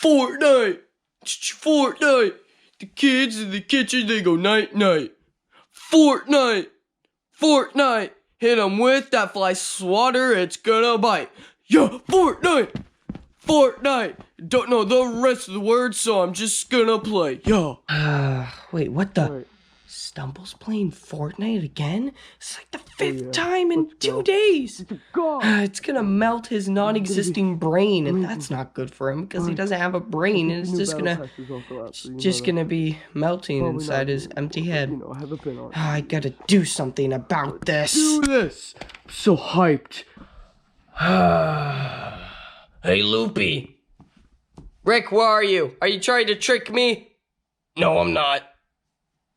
Fortnite. Fortnite. The kids in the kitchen, they go night night. Fortnite. Fortnite. Hit 'em with that fly swatter, it's gonna bite. Yeah, Fortnite. Fortnite. Don't know the rest of the words, so I'm just gonna play. Yeah. Wait, what the? Stumble's playing Fortnite again? It's like the fifth time in 2 days. It's gonna melt his non-existing brain, and that's not good for him because he doesn't have a brain, and it's just gonna be melting inside his empty head. I gotta do something about this. Do this. I'm so hyped. Hey, Loopy. Rick, where are you? Are you trying to trick me? No, I'm not.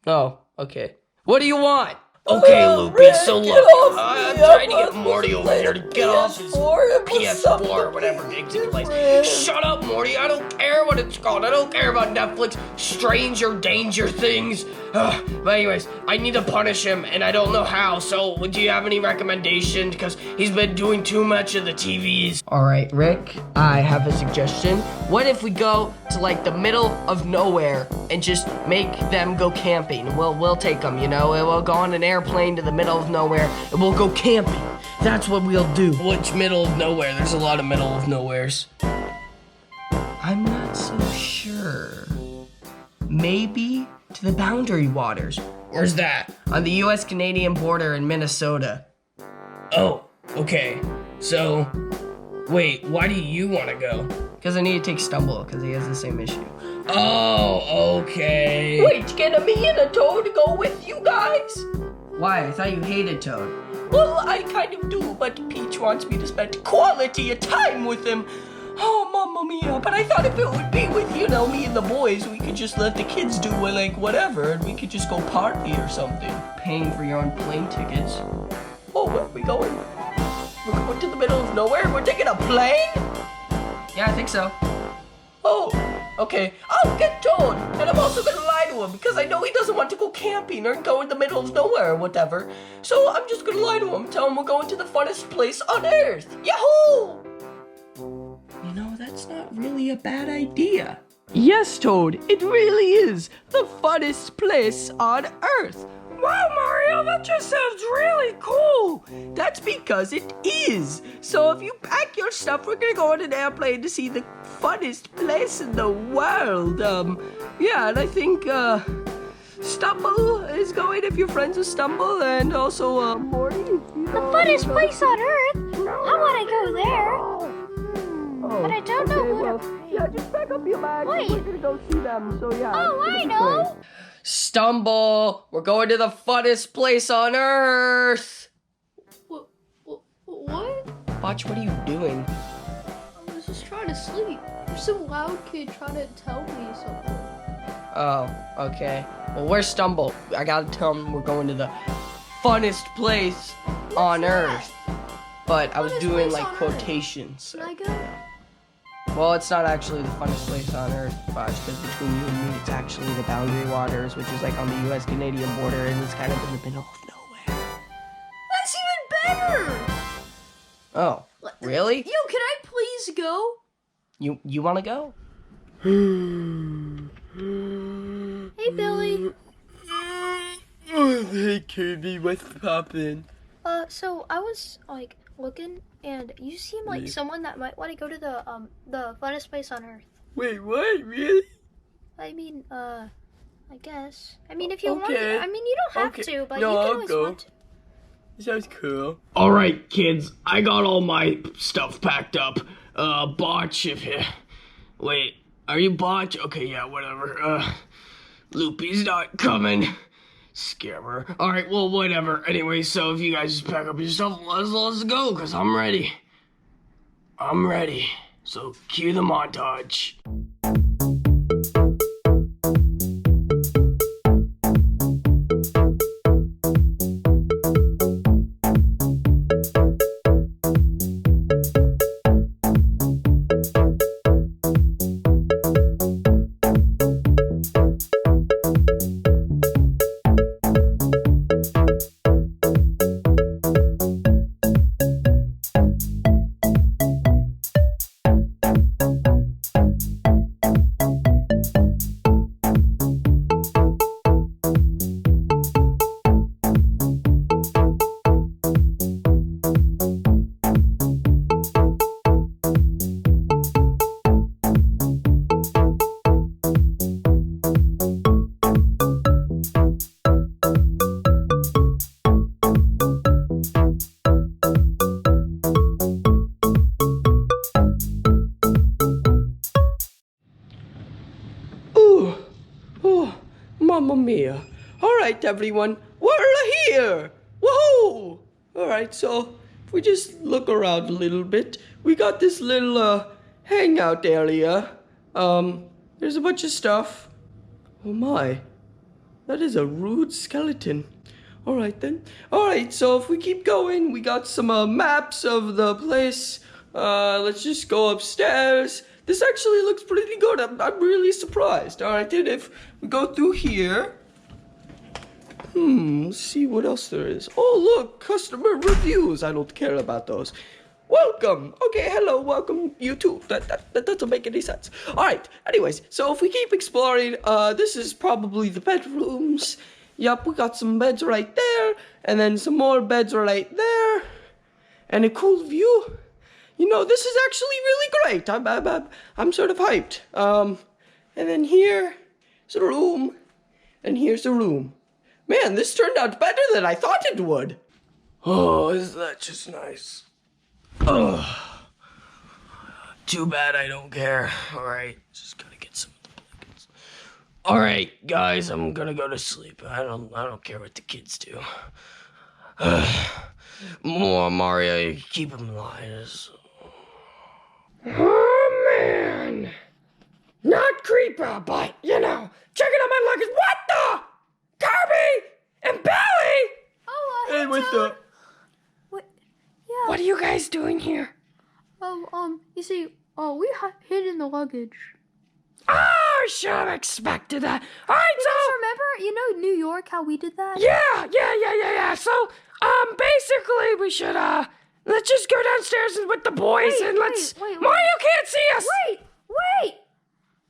Oh, okay. What do you want? Okay, Loopy, Rick, so look, I'm trying to get Morty over here to get off his PS4 or whatever gigs he plays. Shut up, Morty, I don't care what it's called. I don't care about Netflix, Stranger Danger Things. But anyways, I need to punish him, and I don't know how, so do you have any recommendations? Because he's been doing too much of the TVs. Alright, Rick, I have a suggestion. What if we go to, like, the middle of nowhere and just make them go camping? We'll take them, you know? We'll go on an airplane to the middle of nowhere, and we'll go camping. That's what we'll do. Which middle of nowhere? There's a lot of middle of nowheres. I'm not so sure. Maybe to the Boundary Waters. Where's that? On the US-Canadian border in Minnesota. Oh, okay. So, wait, why do you want to go? Because I need to take Stumble, because he has the same issue. Oh, okay. Wait, can me and a Toad go with you guys? Why? I thought you hated Toad. Well, I kind of do, but Peach wants me to spend quality time with him. Oh, Mamma Mia, but I thought if it would be with, you know, me and the boys, we could just let the kids do, like, whatever, and we could just go party or something. Paying for your own plane tickets. Oh, where are we going? We're going to the middle of nowhere? We're taking a plane? Yeah, I think so. Oh, okay. I'll get Toad, and I'm also gonna lie to him, because I know he doesn't want to go camping or go in the middle of nowhere or whatever. So I'm just gonna lie to him, tell him we're going to the funnest place on Earth. Yahoo! You know, that's not really a bad idea. Yes, Toad, it really is the funnest place on Earth. Wow, Mario, that just sounds really cool. That's because it is. So if you pack your stuff, we're gonna go on an airplane to see the funnest place in the world. Yeah, and I think, Stumble is going if you're friends with Stumble, and also, Morty. The funnest place on Earth? I want to go there. But I don't know who to... Yeah, just pack up your bags. Wait. We're gonna go see them, so yeah. Oh, I know. Stumble, we're going to the funnest place on Earth. What? Watch, what are you doing? I was just trying to sleep. There's some loud kid trying to tell me something. Oh, okay. Well, where's Stumble? I gotta tell him we're going to the funnest place on Earth. But I was doing like quotations. Can I go? Well, it's not actually the funnest place on Earth, Bosh, because between you and me, it's actually the Boundary Waters, which is like on the US-Canadian border, and it's kind of in the middle of nowhere. That's even better! Oh, really? Yo, can I please go? You want to go? Hey, Billy. Hey, Kirby, what's poppin'? So I was, like, looking, and you seem like someone that might want to go to the funnest place on Earth. Wait, what? Really? I mean, I guess. I mean, if you want Okay. to, I mean, you don't have to, but No, you can I'll always go. want to. Sounds cool. Alright, kids, I got all my stuff packed up. Botch, if you... Wait, are you Botch? Okay, yeah, whatever. Loopy's not coming. Scammer. Alright, well, whatever. Anyway, so if you guys just pack up your stuff, let's go, because I'm ready. I'm ready. So, cue the montage. Yeah. All right, everyone. We're here. Woohoo! All right, so if we just look around a little bit, we got this little hangout area. There's a bunch of stuff. Oh my. That is a rude skeleton. All right then. All right, so if we keep going, we got some maps of the place. Let's just go upstairs. This actually looks pretty good. I'm really surprised. All right, then if we go through here. Let's see what else there is. Oh, look, customer reviews. I don't care about those. Welcome. Okay, hello, welcome, you too. That doesn't make any sense. All right, anyways, so if we keep exploring, this is probably the bedrooms. Yup, we got some beds right there, and then some more beds right there, and a cool view. You know, this is actually really great. I'm sort of hyped. And then here's a room, and here's a room. Man, this turned out better than I thought it would. Oh, is that just nice? Ugh. Too bad I don't care. Alright, just gotta get some blankets. Alright, guys, I'm gonna go to sleep. I don't care what the kids do. More Mario, you keep him alive. Oh, man. Not creeper, but, you know, checking out my luggage. What the? Kirby and Billy! Oh, Hey, what's up? What? Yeah. What are you guys doing here? Oh, you see, we hid in the luggage. Oh, I should have expected that. All right, You so... guys remember, New York, how we did that? Yeah. So, basically, we should, let's just go downstairs with the boys and let's... wait. Mario can't see us! Wait!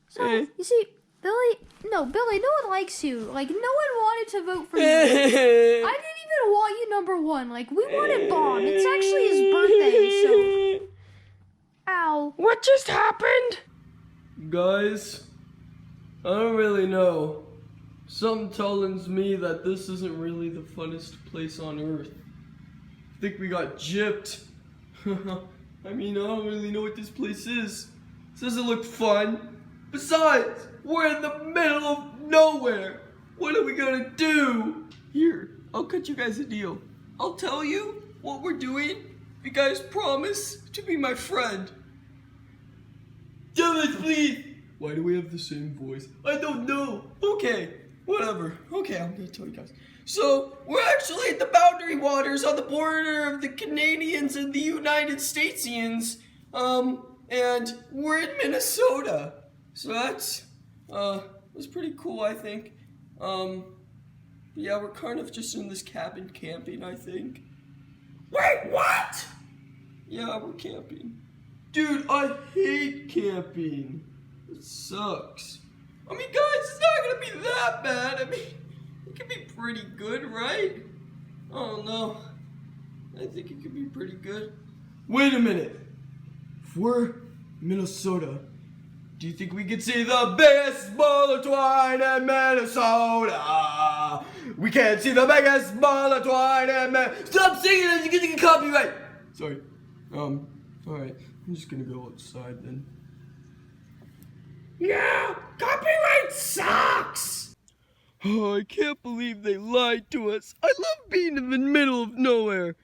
So, you see, Billy, no one likes you. Like, no one wanted to vote for you. I didn't even want you number one. Like, we wanted Bob. It's actually his birthday, so... Ow. What just happened? Guys, I don't really know. Something tells me that this isn't really the funnest place on Earth. I think we got gypped. I mean, I don't really know what this place is. It doesn't look fun. Besides, we're in the middle of nowhere. What are we gonna do? Here, I'll cut you guys a deal. I'll tell you what we're doing if you guys promise to be my friend. Tell us, please. Why do we have the same voice? I don't know. Okay, whatever. Okay, I'm gonna tell you guys. So, we're actually at the boundary waters on the border of the Canadians and the United Statesians. And we're in Minnesota. So that's pretty cool, I think. Yeah, we're kind of just in this cabin camping, I think. Wait, what? Yeah, we're camping. Dude, I hate camping. It sucks. I mean, guys, it's not gonna be that bad. I mean, it could be pretty good, right? I don't know. I think it could be pretty good. Wait a minute. If we're Minnesota, do you think we could see the biggest ball of twine in Minnesota? We can't see the biggest ball of twine in Minnesota. Stop singing it, you're getting copyright. Sorry. Alright. I'm just gonna go outside then. Yeah, copyright sucks! Oh, I can't believe they lied to us. I love being in the middle of nowhere.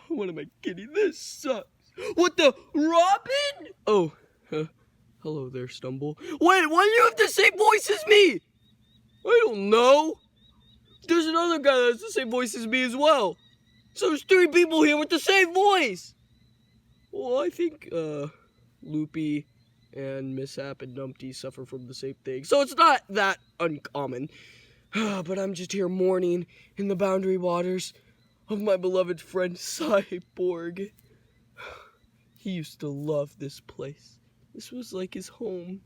What am I kidding? This sucks. What the? Robin? Oh, hello there, Stumble. Wait, why do you have the same voice as me? I don't know. There's another guy that has the same voice as me as well. So there's 3 people here with the same voice. Well, I think, Loopy and Mishap and Numpty suffer from the same thing. So it's not that uncommon. But I'm just here mourning in the boundary waters of my beloved friend Cyborg. He used to love this place. This was like his home.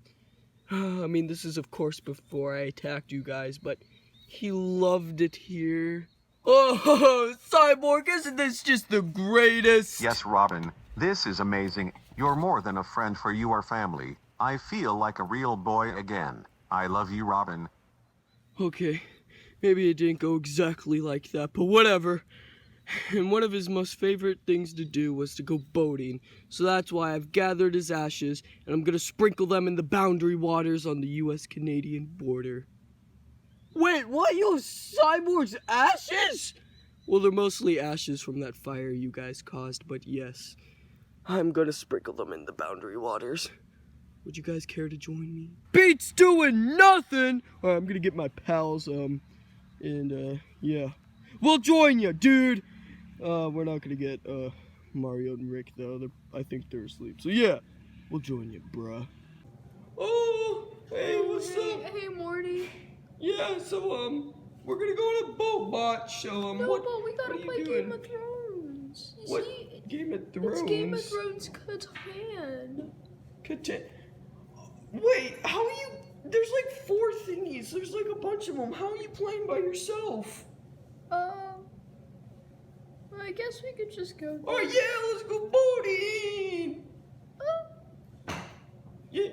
I mean, this is of course before I attacked you guys, but he loved it here. Oh, Cyborg, isn't this just the greatest? Yes, Robin, this is amazing. You're more than a friend, for you are family. I feel like a real boy again. I love you, Robin. Okay, maybe it didn't go exactly like that, but whatever. And one of his most favorite things to do was to go boating. So that's why I've gathered his ashes, and I'm gonna sprinkle them in the boundary waters on the US-Canadian border. Wait, what? You have cyborg's ashes? Well, they're mostly ashes from that fire you guys caused, but yes, I'm gonna sprinkle them in the boundary waters. Would you guys care to join me? Beats doing nothing! Alright, I'm gonna get my pals, yeah. We'll join you, dude! We're not gonna get, Mario and Rick, though. I think they're asleep. So, yeah, we'll join you, bruh. Oh, hey, what's up? Hey, Morty. Yeah, so, we're gonna go on a boat watch, so, No, what, but we gotta what are you play doing? Game of Thrones. You What? see, Game of Thrones? it's Game of Thrones Catan. Catan. Wait, how are you? There's like 4 thingies. There's like a bunch of them. How are you playing by yourself? I guess we could just go. Oh yeah, let's go boating. Yeah.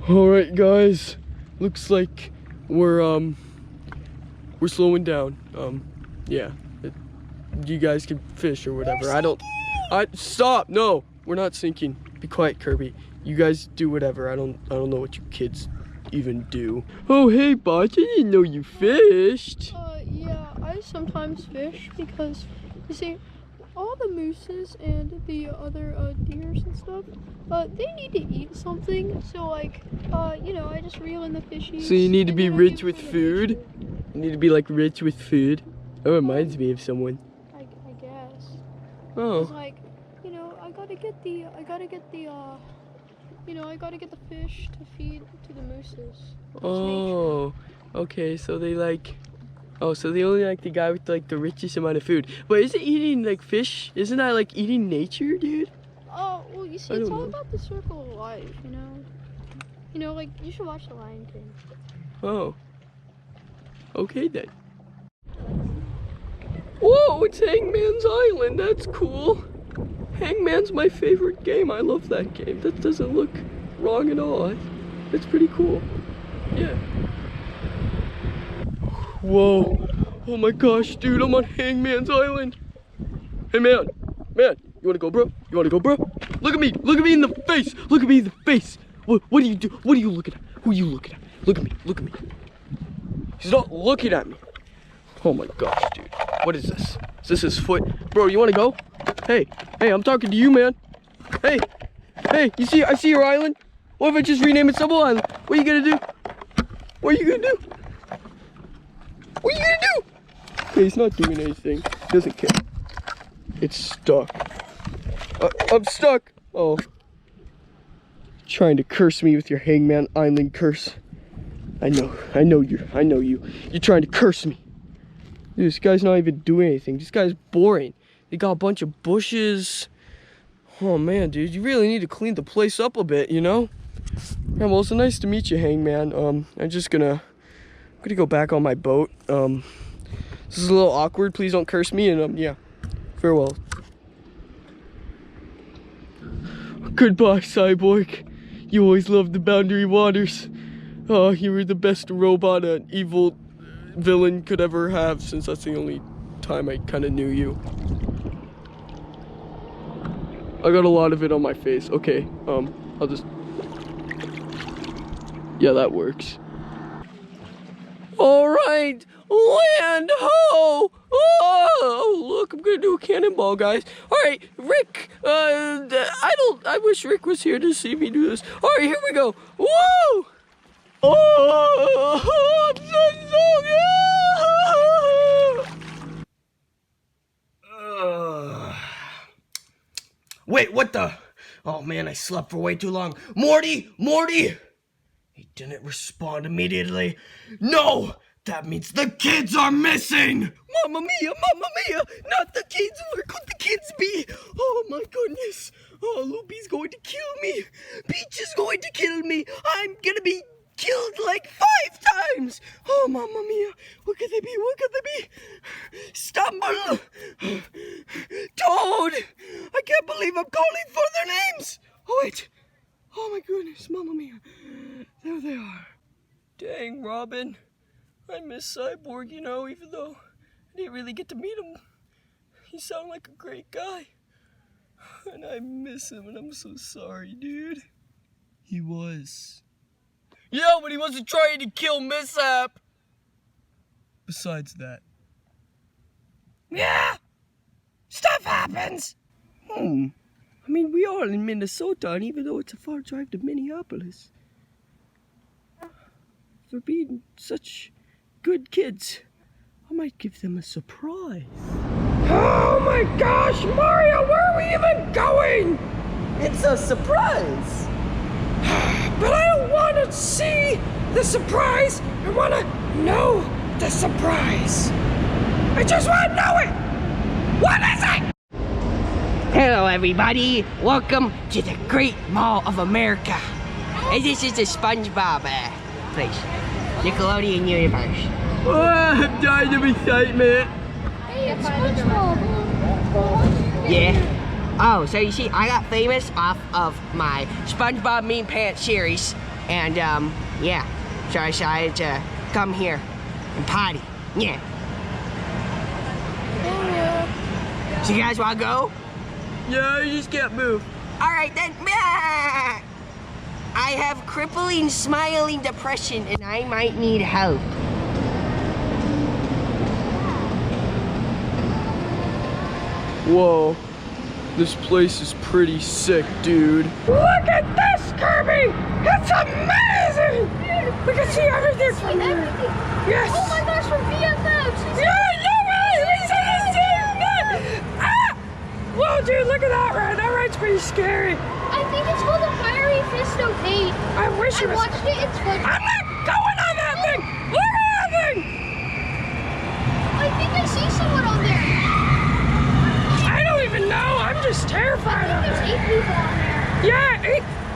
Alright guys, looks like we're slowing down. Yeah. You guys can fish or whatever. Stop! No! We're not sinking. Be quiet, Kirby. You guys do whatever. I don't know what you kids even do. Oh hey Bot, I didn't know you fished. Yeah, I sometimes fish because, you see, all the mooses and the other deers and stuff, they need to eat something. So like, you know, I just reel in the fishies. So you need to be and then I rich give with them the food? nature. You need to be like rich with food? That reminds me of someone. I guess. Oh. It's like, you know, I gotta get the fish to feed to the mooses. It's Oh. Okay, so they like... Oh, so they only like the guy with like the richest amount of food. But isn't eating like fish, isn't that like eating nature, dude? Oh, well, you see, I it's don't all know. about the circle of life, you know? You know, like, you should watch The Lion King. Oh. Okay then. Whoa, it's Hangman's Island. That's cool. Hangman's my favorite game. I love that game. That doesn't look wrong at all. It's pretty cool. Yeah. Whoa. Oh my gosh, dude, I'm on Hangman's Island. Hey man, you wanna go, bro? You wanna go, bro? Look at me in the face. Look at me in the face. What do you do? What are you looking at? Who are you looking at? Look at me. He's not looking at me. Oh my gosh, dude. What is this? Is this his foot? Bro, you wanna go? Hey, I'm talking to you, man. Hey, I see your island. What if I just rename it Subway Island? What are you gonna do? What are you gonna do? Okay, he's not doing anything. He doesn't care. It's stuck. I'm stuck. Oh. Trying to curse me with your Hangman Island curse. I know you. You're trying to curse me. Dude, this guy's not even doing anything. This guy's boring. They got a bunch of bushes. Oh man, dude, you really need to clean the place up a bit, you know? Yeah, well, it's nice to meet you, Hangman. I'm gonna go back on my boat. This is a little awkward. Please don't curse me, and yeah, farewell. Goodbye, Cyborg. You always loved the boundary waters. Oh, you were the best robot an evil villain could ever have, since that's the only time I kind of knew you. I got a lot of it on my face. Okay, I'll just... Yeah, that works. Alright, land ho! Oh, look, I'm gonna do a cannonball, guys. Alright, Rick, I wish Rick was here to see me do this. Alright, here we go. Woo! Oh, I'm so sorry. Wait, what the? Oh man, I slept for way too long. Morty! Morty! He didn't respond immediately. No! That means the kids are missing! Mamma mia, not the kids. Where could the kids be? Oh my goodness. Oh, Loopy's going to kill me. Peach is going to kill me. I'm gonna be killed like 5 times. Oh, mamma mia. What could they be? What could they be? Stumble. Toad. I can't believe I'm calling for their names. Oh, wait. Oh my goodness, mamma mia. There they are. Dang, Robin. I miss Cyborg, you know, even though I didn't really get to meet him. He sounded like a great guy. And I miss him, and I'm so sorry, dude. He was. Yeah, but he wasn't trying to kill Mishap. Besides that. Yeah! Stuff happens! I mean, we are in Minnesota, and even though it's a far drive to Minneapolis, for being such good kids, I might give them a surprise. Oh my gosh, Mario, where are we even going? It's a surprise! But I don't want to see the surprise. I want to know the surprise. I just want to know it. What is it? Hello, everybody. Welcome to the Great Mall of America. And this is the SpongeBob place, Nickelodeon Universe. Oh, I'm dying of excitement. Hey, it's SpongeBob. Yeah. Oh, so you see, I got famous off of my SpongeBob Mean Pants series, and yeah, so I decided to come here and potty. Yeah. So you guys want to go? Yeah, you just can't move. All right then. I have crippling, smiling depression, and I might need help. Whoa, this place is pretty sick, dude. Look at this, Kirby. It's amazing. We can see everything from here. Yes. Oh my gosh, from BFFs. Yeah, no way. We see the same thing. Ah! Whoa, dude, look at that ride. That ride's pretty scary. I think it's called the Fiery Fist of Hate. I wish it I was. watched it. It's fun. I'm not going on that thing. Look at that thing. I think I see someone on there. I don't even know. I'm just terrified of There's it. 8 people on there. Yeah,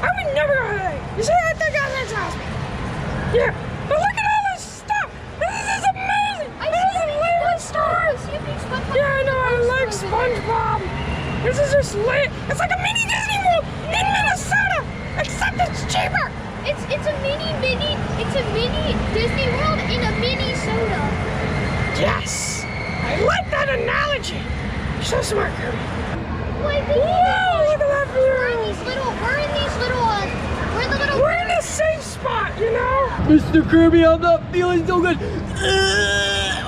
I would never go to that. You see that thing on this house? Yeah, but look at all this stuff. This is amazing. I This is see lit stars. You think SpongeBob? Yeah, I know. I like SpongeBob. This is just lit. It's like a mini Disney World in Minnesota, except it's cheaper. It's a mini Disney World in a mini soda. Yes, I like that analogy. You're so smart, Kirby. Like, Whoa, look at that we're in view. these little, we're in the little. We're in a safe spot, you know? Mr. Kirby, I'm not feeling so good.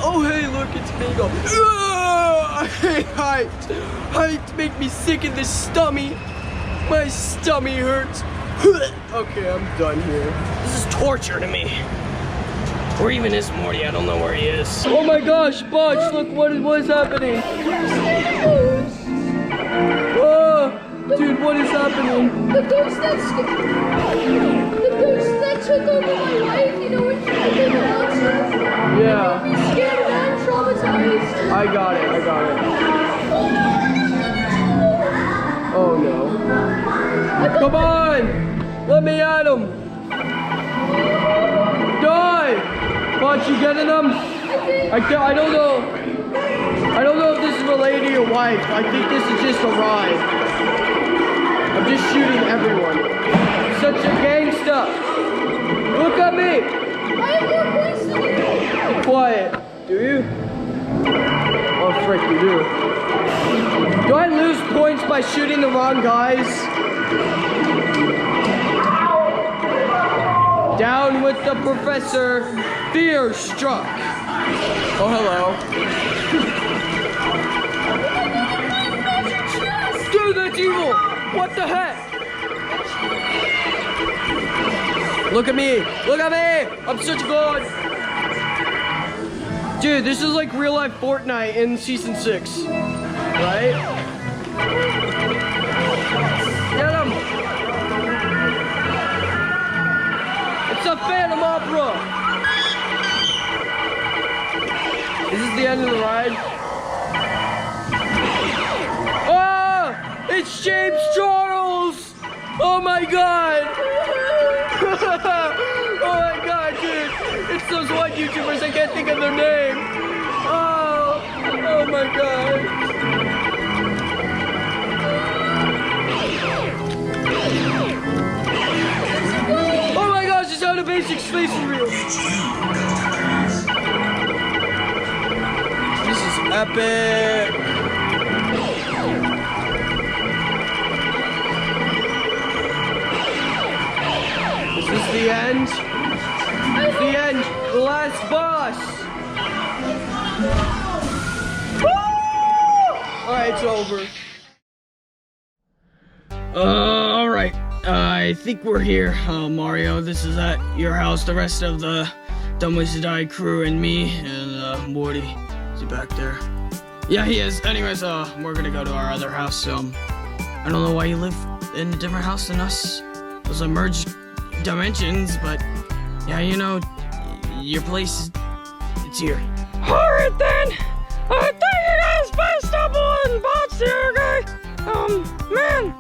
Oh, hey, look, it's Mingo. I hate heights. Heights make me sick in the stomach. My stomach hurts. Okay, I'm done here. This is torture to me. Where even is Morty? I don't know where he is. Oh my gosh, Bunch, look what is happening. Oh, dude, what is happening? The ghost that took over my life, you know, when she became a monster. Yeah, I'm scared and traumatized. I got it. Oh no. Come on! Let me at him! Die! Bunch, you getting them? I don't know. I don't know if this is related to your wife. I think this is just a ride. I'm just shooting everyone. Such a gangsta. Look at me. I have more points than you. Be quiet. Do you? Oh, frick, you do. Do I lose points by shooting the wrong guys? Down with the professor. Fear struck. Oh, hello. Dude, that's evil. What the heck? Look at me! Look at me! I'm such a god! Dude, this is like real life Fortnite in season 6. Right? Get him! It's a Phantom Opera! Is this the end of the ride? Ah! It's James Charles! Oh my god! Oh my god, dude! It's those white YouTubers, I can't think of their name! Oh! Oh my god! Oh my gosh, it's out of basic space for real! This is epic! Is this the end? It's the end! The last boss! Alright, it's over. Alright. I think we're here, Mario. This is at your house. The rest of the DWTD crew and me and Morty. Is he back there? Yeah, he is. Anyways, we're gonna go to our other house. I don't know why you live in a different house than us. Those are merged dimensions, but yeah, you know, your place, it's here. Alright then. Thank you guys for stopping bots here, okay? Man,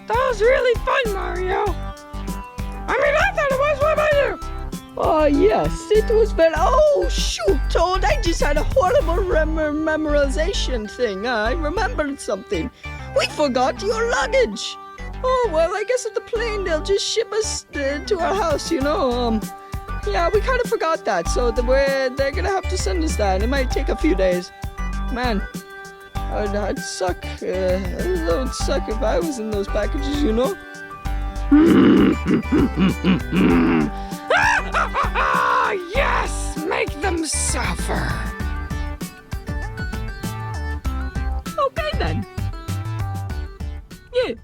that was really fun, Mario. I mean, I thought it was. What about you? Oh, yes, it was very... Oh, shoot, Toad, I just had a horrible memorization thing. I remembered something. We forgot your luggage. Oh, well, I guess at the plane they'll just ship us to our house, you know. Yeah, we kind of forgot that, so they're gonna have to send us that. It might take a few days. Man, I'd suck. It would suck if I was in those packages, you know. Yes, make them suffer. Okay then. Yeah.